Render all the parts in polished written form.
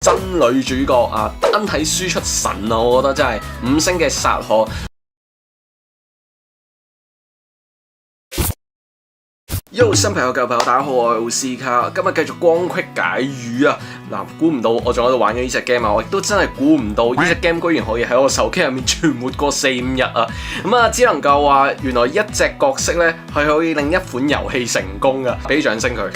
真女主角啊，單體輸出神啊，我覺得真係5星嘅殺可。新朋友舊朋友，大家好，我係奧斯卡，今日繼續光隙解語啊！嗱，估唔到我仲喺度玩緊呢隻 game 啊！我亦都真係估唔到呢隻 game 居然可以喺我手機入面存活過4-5日啊！只能夠話原來一隻角色咧係可以令一款遊戲成功噶，俾掌聲佢。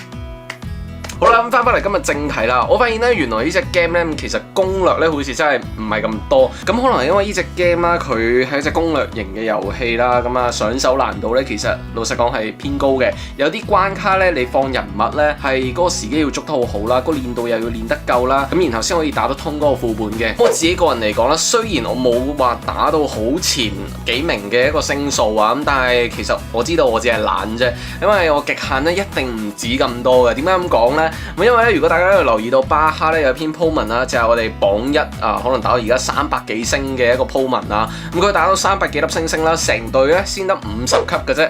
好啦，咁翻返嚟今日正題啦。我發現咧，原來呢隻 game 咧，其實攻略咧好似真係唔係咁多。咁可能因為呢隻 game 啦，佢係一隻攻略型嘅遊戲啦。上手難度咧，其實老實講係偏高嘅。有啲關卡咧，你放人物咧係嗰個時機要捉得好好啦，個練度又要練得夠啦，咁然後先可以打得通嗰個副本嘅。我自己個人嚟講啦，雖然我冇話打到好前幾名嘅一個星數啊，咁但係其實我知道我只係懶啫，因為我極限咧一定唔止咁多嘅。點解咁講咧？因為咧，如果大家有留意到巴哈咧有篇 po 文啦，就係我哋榜1啊，可能打到而家300幾星嘅一個 po 文啦。咁佢打到300幾粒星啦，成隊咧先得50級嘅啫。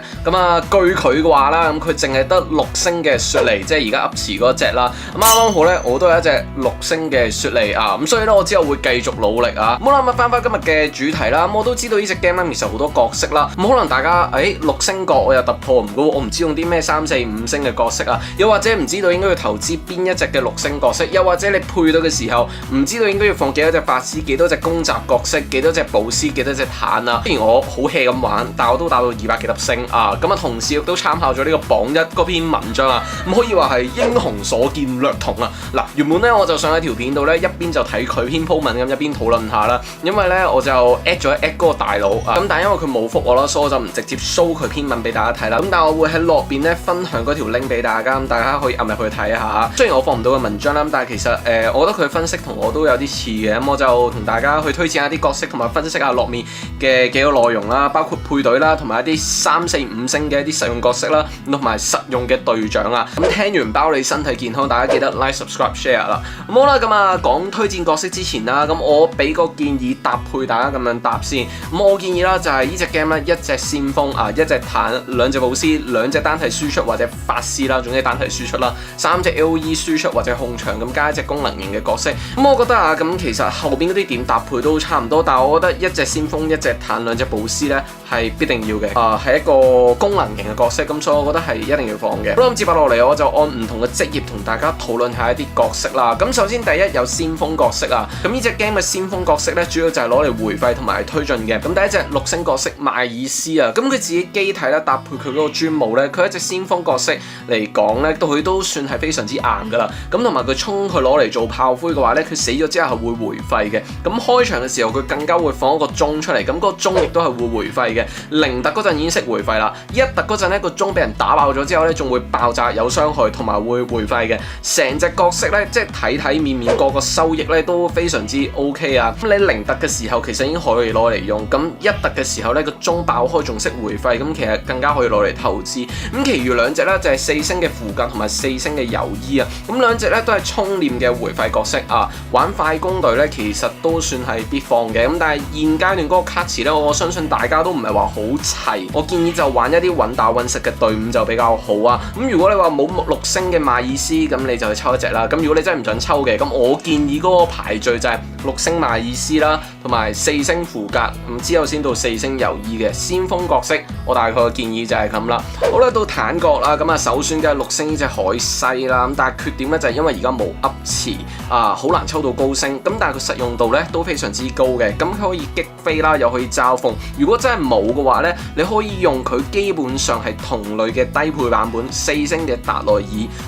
據佢嘅話啦，佢淨係得6星嘅雪梨，即係而家 up 詞嗰隻啦。啱啱好咧，我都有一隻6星嘅雪梨啊。咁所以咧，我之後會繼續努力啊。好啦，翻返今日嘅主題啦。我都知道呢隻 game 咧，其實好多角色啦。可能大家6星角我又突破唔到，我唔知用啲咩3、4、5星嘅角色啊，又或者唔知道應該要投資邊一隻嘅6星角色，又或者你配到嘅時候唔知道應該要放幾多隻法師、幾多隻攻擊角色、幾多隻寶師、幾多隻坦啊。雖然我好 hea 咁玩，但我都打到200幾粒星啊。同時亦都參考咗呢個榜1嗰篇文章啊，可以話係英雄所見略同啊。嗱，原本咧我就上喺條片度咧，一邊就睇佢篇 po 文咁，一邊討論下啦。因為咧我就 at 咗嗰個大佬啊，咁但係因為佢冇覆我啦，所以我就唔直接 show 佢篇文俾大家睇啦。咁但係我會喺落邊咧分享嗰條 link 俾大家，咁大家可以撳入去睇下。雖然我放唔到個文章啦，但係其實我覺得佢分析同我都有啲似嘅，咁我就同大家去推薦下啲角色，同埋分析下落面嘅幾個內容啦，包括配對啦，同埋一啲3、4、5星嘅一啲實用角色啦，同埋實用嘅隊長啊。咁聽完包你身體健康，大家記得 like、subscribe、share 啦。好啦，講推薦角色之前啦，我俾個建議搭配大家咁樣搭先。我建議啦就係呢隻 game 咧，一隻先鋒啊，一隻坦，2隻寶師，2隻單體輸出或者法師啦，總之單體輸出啦，3隻 AOE 輸出或者控場，咁加一隻功能型嘅角色。我覺得啊，其實後邊嗰啲點搭配都差唔多，但係我覺得一隻先鋒、一隻坦、2隻寶師咧係必定要嘅。係一個功能型嘅角色，咁所以我覺得係一定要放嘅。好啦，咁接落嚟我就按唔同嘅職業同大家討論下一啲角色啦。咁首先第一有先鋒角色啊，咁呢隻 game 嘅先鋒角色咧，主要就係攞嚟回饋同埋推進嘅。咁第一隻6星角色邁爾斯啊，咁佢自己機體咧搭配佢嗰個專武咧，佢一隻先鋒角色嚟講咧，佢都算係非常之硬噶啦。咁同埋佢衝佢攞嚟做炮灰嘅話咧，佢死咗之後係會回饋嘅。咁開場嘅時候佢更加會放一個鐘出嚟，咁嗰個鐘亦都係會回饋嘅。0突嗰陣已經識回饋啦，1突嗰陣咧個鐘俾人打爆咗之後咧，仲會爆炸有傷害同埋會回饋嘅。成隻角色咧，即係體面面個收益咧都非常之 OK 啊。咁你0突嘅時候其實已經可以攞嚟用，咁1突嘅時候咧個鐘爆開仲識回饋，咁其實更加可以攞嚟投資。咁其餘2隻咧就係4星嘅符格同埋4星嘅游醫啊。咁2隻咧都係充臉嘅回饋角色啊。玩快攻隊咧其實都算係必放嘅。咁但係現階段嗰個卡池咧，我相信大家都唔係話好齊。我建議就玩一啲穩打穩實嘅隊伍就比較好啊。咁如果你話冇6星嘅邁爾斯，咁你就去抽一隻啦。咁如果你真係唔想抽嘅，咁我建議嗰個排序就係6星邁爾斯啦，同埋4星符格，咁之後先到4星游醫嘅先鋒角色。我大概嘅建議就係咁啦。好啦，到坦角啦，首選嘅6星呢隻海西啦。咁但係缺點咧就係因為而家冇 up 詞啊，好難抽到高星。咁但係佢實用度咧都非常之高嘅。咁佢可以擊飛啦，又可以嘲諷。如果真係冇嘅話咧，你可以用佢基本上係同類嘅低配版本4星嘅達內爾，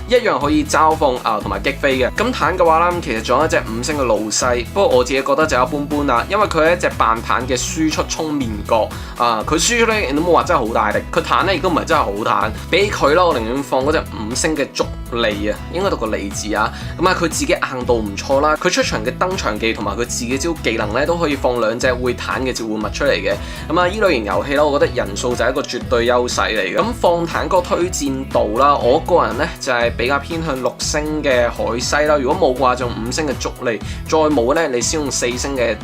一樣可以嘲諷啊同埋擊飛嘅。咁坦嘅話啦，其實仲有一隻5星嘅露西，不過我自己覺得就一般般啦，因為佢係一隻扮坦嘅輸出衝面角啊，佢輸出咧亦都冇話真係好大力，佢坦咧亦都唔係真係好坦，比起佢啦，我寧願放嗰隻5星嘅足利啊，應該讀個利字啊。佢自己硬度唔錯啦，佢出場嘅登場技同埋佢自己招技能咧都可以放2隻會坦嘅召喚物出嚟嘅。依類型遊戲啦，我覺得人數就係一個絕對優勢嚟嘅。咁放坦嗰個推薦度啦，我個人咧就係比較偏向6星嘅海西啦。如果冇嘅話，就5星嘅足利，再冇咧，你先用4星嘅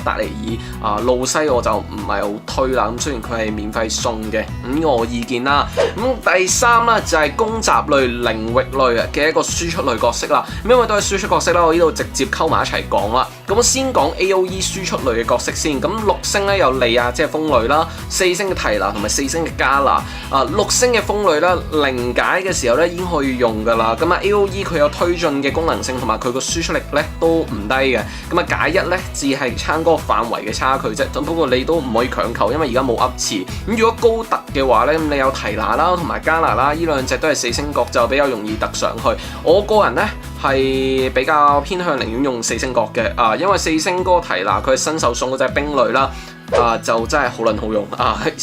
達尼爾露西，我就唔係好推啦。咁雖然佢係免費送嘅，呢個我意見啦。咁第3啦就係攻襲類領域類嘅一個輸出類角色啦。因為都係輸出角色啦，我呢度直接溝埋一齊講啦。咁我先講 AOE 輸出類嘅角色先。咁6星咧有利亞即係風類啦，4星嘅提娜同埋4星嘅加娜。6星嘅風類啦，零解嘅時候咧已經可以用噶啦。咁AOE 佢有推進嘅功能性，同埋佢個輸出力咧都唔低嘅。咁解一咧只係差嗰個範圍嘅差距啫。不過你都唔可以強求，因為而家冇 up 詞。咁如果高特嘅話咧，咁你有提娜啦同埋加娜啦，呢兩隻都係4星角，就比較容易突上去。我個人咧係比較偏向寧願用4星角嘅，因為4星嗰個提娜佢係新手送嗰隻冰類啦。就真係好撚好用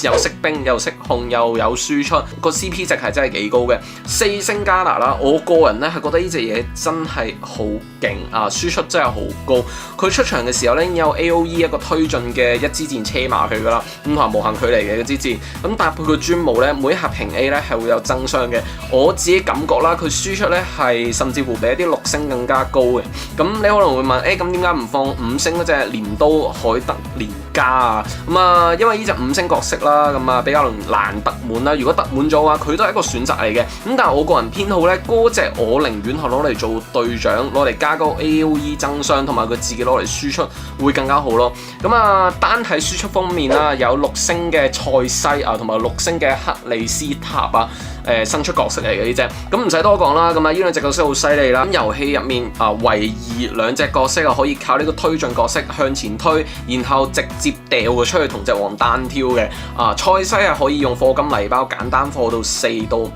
又識冰又識控又有輸出，個 CP 值係真係幾高嘅。4星加娜啦，我個人咧係覺得呢隻嘢真係好勁輸出真係好高。佢出場嘅時候咧已經有 AOE 一個推進嘅一支箭車埋佢噶啦，咁同埋無限距離嘅嗰支箭，咁搭配個專武咧，每一盒平 A 咧係會有增傷嘅。我自己感覺啦，佢輸出咧係甚至乎比一啲6星更加高嘅。咁你可能會問，咁點解唔放5星嗰隻鐮刀海德連加啊？因為呢隻5星角色啦，比較難突滿啦。如果突滿咗嘅話，佢都係一個選擇嚟嘅。咁但係我個人偏好咧，嗰隻我寧願係攞嚟做隊長，攞嚟加高 AOE 增傷，同埋佢自己攞嚟輸出會更加好咯。單體輸出方面啦，有6星嘅塞西同埋6星嘅克里斯塔新出角色嚟嘅呢隻，咁唔使多講啦。呢兩隻角色好犀利啦。咁遊戲入面唯二兩隻角色可以靠呢個推進角色向前推，然後直接掉佢出去同隻王單挑嘅。塞西係可以用課金禮包簡單課到4到5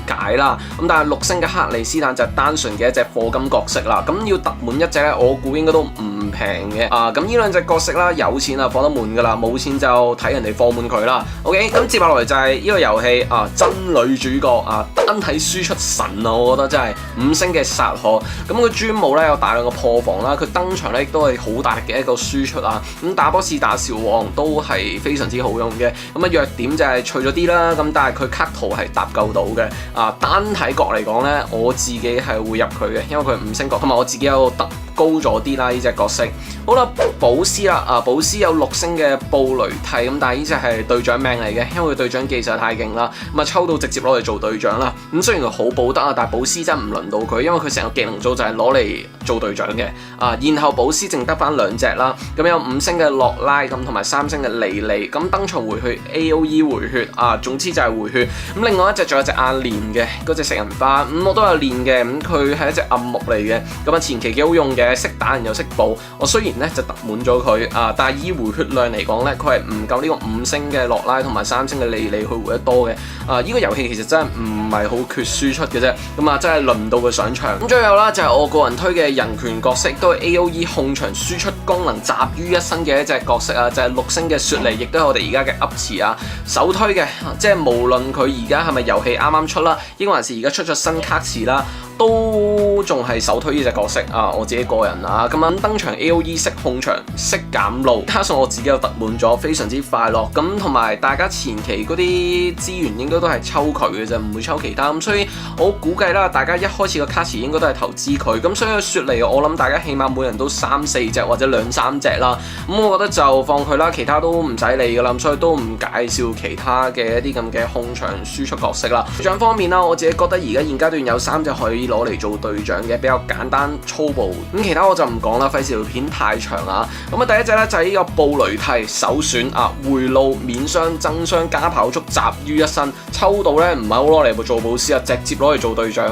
解啦。咁但係6星嘅克里斯坦就係單純嘅一隻課金角色啦。咁要突滿一隻咧，我估應該都唔平嘅。咁呢兩隻角色啦，有錢放得滿噶啦，冇錢就睇人哋課滿佢啦。OK， 咁接下來就係呢個遊戲真女主角單體輸出神我覺得真係5星嘅薩可。咁佢專武咧有大量嘅破防啦，佢登場咧亦都係好大力嘅一個輸出咁打 boss 打兆王都係非常之好用嘅。弱點就係脆咗啲啦，但係佢卡圖係搭救到嘅。單體角嚟講咧，我自己係會入佢嘅，因為佢5星角，同埋我自己有特高咗啲啦呢隻角色。好啦，寶斯啦，寶斯有6星嘅布雷蒂，但係呢隻係隊長命嚟嘅，因為佢隊長技實太勁啦，抽到直接攞嚟做隊長啦。咁雖然佢好保得但係寶斯真係唔輪到佢，因為佢成個技能組就係攞嚟做隊長嘅。然後寶斯淨得翻2隻啦，咁有5星嘅洛拉咁同埋3星嘅莉莉，咁登場回血 AOE 回血總之就係回血。咁另外一隻仲有隻阿蓮嘅嗰隻食人花，我都有練嘅，佢係一隻暗木嚟嘅，前期幾好用嘅，識打人又識補。我雖然咧就突滿咗佢但係以回血量嚟講咧，佢係唔夠呢個5星嘅洛拉同埋3星嘅莉莉去回得多嘅。呢個遊戲其實真係唔係好缺輸出嘅啫，真係輪唔到佢上場。咁最後啦就係我個人推嘅人權角色，都係 AOE 控場輸出功能集於一身嘅一隻角色就係6星嘅雪莉，亦都係我哋而家嘅 up 詞首推嘅，即係無論佢而家係咪遊戲啱啱出啦，抑或還是而家出咗新卡詞啦，都仲係首推呢隻角色我自己個人咁登場 AOE 識控場識減路，加上我自己又突滿咗，非常之快樂。咁同埋大家前期嗰啲資源應該都係抽佢嘅啫，唔會抽其他。咁所以我估計啦，大家一開始個卡詞應該都係投資佢。咁所以雪莉我諗大家起碼每人都3、4隻或者2、3隻啦。咁我覺得就放佢啦，其他都唔使理噶啦。咁所以都唔介紹其他嘅一啲咁嘅控場輸出角色啦。隊長方面啦，我自己覺得而家現階段有3隻可以攞嚟做隊長嘅，比較簡單粗暴。咁其他我就唔講啦，費事條片太長咁第一隻咧就係呢個布雷蒂首選回路免傷增傷加跑速集於一身，抽到咧唔係好攞嚟做保師直接攞嚟做隊長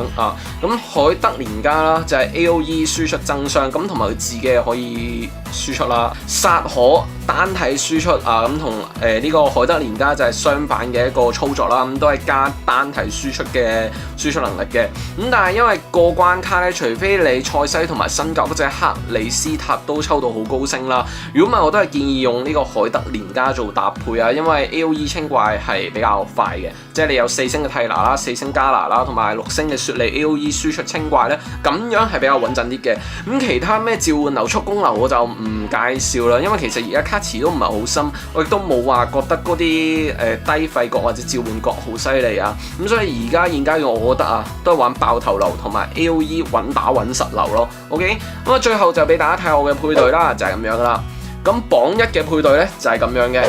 咁海德連加啦就係 AOE 輸出增傷，咁同埋佢自己可以輸出啦。薩可單體輸出咁同呢個海德連加就係相反嘅一個操作啦，咁都係加單體輸出嘅輸出能力嘅。咁但係因為過關卡咧，除非你塞西同埋新舊嗰隻克里斯塔都抽到好高星啦，如果唔係我都係建議用呢個海德連加做搭配因為 AOE 清怪係比較快嘅，即係你有4星嘅蒂娜啦、4星加娜啦同埋6星嘅雪莉 AOE 輸出清怪咧，咁樣係比較穩陣啲嘅。咁其他咩召喚流速攻流我就唔介紹啦，因為其實而家卡詞都唔係好深，我亦都冇話覺得嗰啲低費角或者召喚角好犀利咁所以而家現階段我覺得都係玩爆頭流同埋 AOE 穩打穩實流咯。OK， 咁最後就俾大家睇我嘅配對啦，就係咁樣啦。咁榜1嘅配對咧就係咁樣嘅。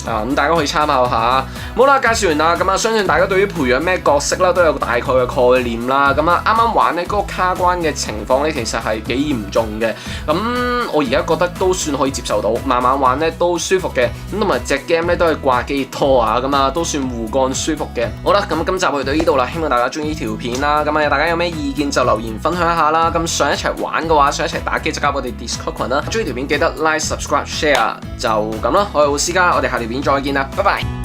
咁大家可以參考下。好啦，介紹完啦，咁相信大家對於培養咩角色啦都有個大概嘅概念啦。咁啱啱玩呢嗰個卡關嘅情況呢，其實係幾嚴重嘅。咁我而家覺得都算可以接受到，慢慢玩呢都舒服嘅。咁同埋隻 game 呢都係掛機拖啊，咁都算互幹舒服嘅。好啦，咁今集去到呢度啦，希望大家中意呢條片啦。咁大家有咩意見就留言分享一下啦。咁想一齊玩嘅話，想一齊打機就加我哋 Discord 群啦。中意條片記得 like、subscribe、share 就咁啦。我係奧斯卡，我哋下條片再見啦，拜拜。